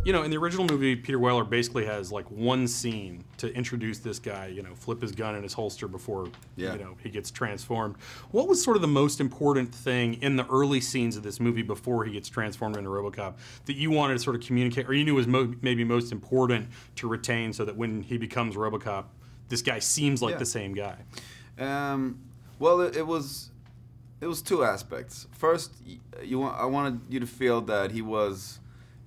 You know, in the original movie, Peter Weller basically has like one scene to introduce this guy, you know, flip his gun in his holster before, you know, he gets transformed. What was sort of the most important thing in the early scenes of this movie before he gets transformed into RoboCop that you wanted to sort of communicate, or you knew was maybe most important to retain so that when he becomes RoboCop, this guy seems like the same guy? Well, it was two aspects. First, I wanted you to feel that he was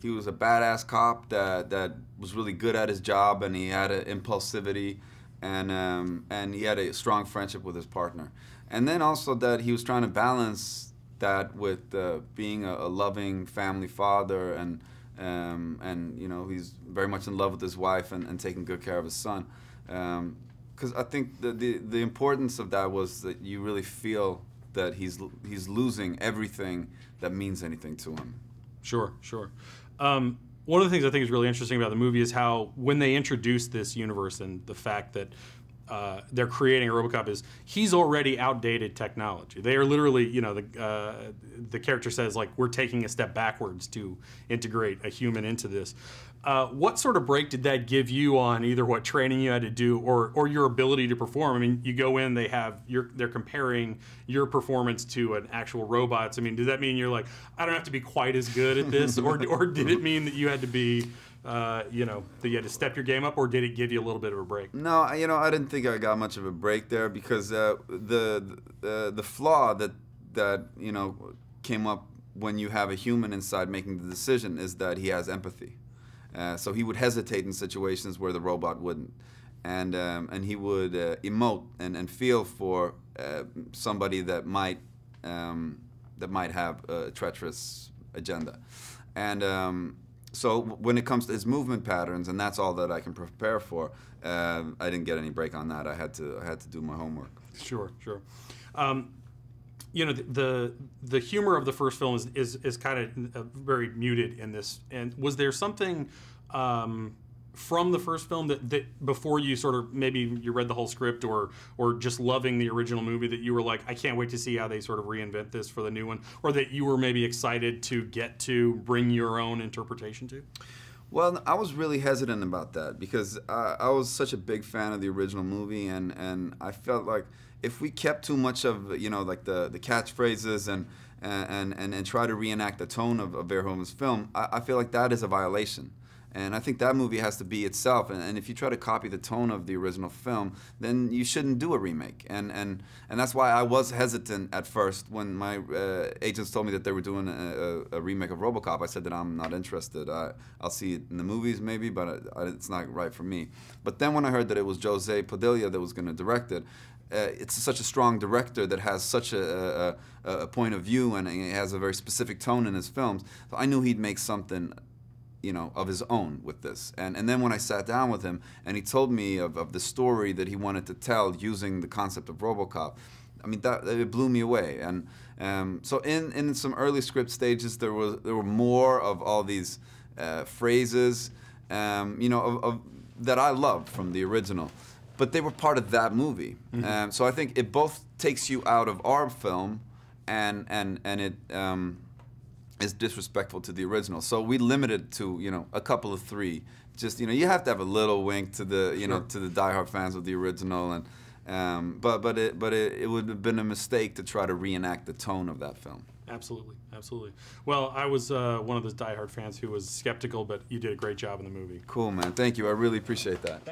a badass cop that was really good at his job, and he had an impulsivity, and he had a strong friendship with his partner. And then also that he was trying to balance that with being a loving family father, and you know, he's very much in love with his wife and taking good care of his son. Because I think the importance of that was that you really feel that he's losing everything that means anything to him. Sure, sure. One of the things I think is really interesting about the movie is how when they introduce this universe and the fact that they're creating a RoboCop is he's already outdated technology. They are literally, you know, the character says like we're taking a step backwards to integrate a human into this. What sort of break did that give you on either what training you had to do or your ability to perform? I mean, you go in, they're comparing your performance to an actual robot. I mean, does that mean you're like, I don't have to be quite as good at this, or did it mean that you had to be, you know, that you had to step your game up, or did it give you a little bit of a break? No, you know, I didn't think I got much of a break there because the flaw that you know came up when you have a human inside making the decision is that he has empathy. So he would hesitate in situations where the robot wouldn't, and he would emote and feel for somebody that might have a treacherous agenda, and so when it comes to his movement patterns, and that's all that I can prepare for, I didn't get any break on that. I had to do my homework. Sure, sure. You know, the humor of the first film is kind of very muted in this. And was there something from the first film that before you sort of maybe you read the whole script or just loving the original movie that you were like, I can't wait to see how they sort of reinvent this for the new one, or that you were maybe excited to get to bring your own interpretation to? Well, I was really hesitant about that because I was such a big fan of the original movie, and I felt like if we kept too much of, you know, like the catchphrases and try to reenact the tone of Verhoeven's film, I feel like that is a violation. And I think that movie has to be itself. And if you try to copy the tone of the original film, then you shouldn't do a remake. And that's why I was hesitant at first when my agents told me that they were doing a remake of RoboCop. I said that I'm not interested. I'll see it in the movies maybe, but it's not right for me. But then when I heard that it was Jose Padilla that was going to direct it, it's such a strong director that has such a point of view, and he has a very specific tone in his films. So I knew he'd make something, you know, of his own with this. And then when I sat down with him and he told me of the story that he wanted to tell using the concept of RoboCop, I mean, it blew me away. And so in some early script stages, there were more of all these phrases, you know, that I loved from the original. But they were part of that movie. Mm-hmm. So I think it both takes you out of our film and it is disrespectful to the original. So we limited to, you know, a couple of three. Just, you know, you have to have a little wink to the, you know, to the diehard fans of the original, and but it would have been a mistake to try to reenact the tone of that film. Absolutely, absolutely. Well, I was one of those diehard fans who was skeptical, but you did a great job in the movie. Cool, man. Thank you. I really appreciate that.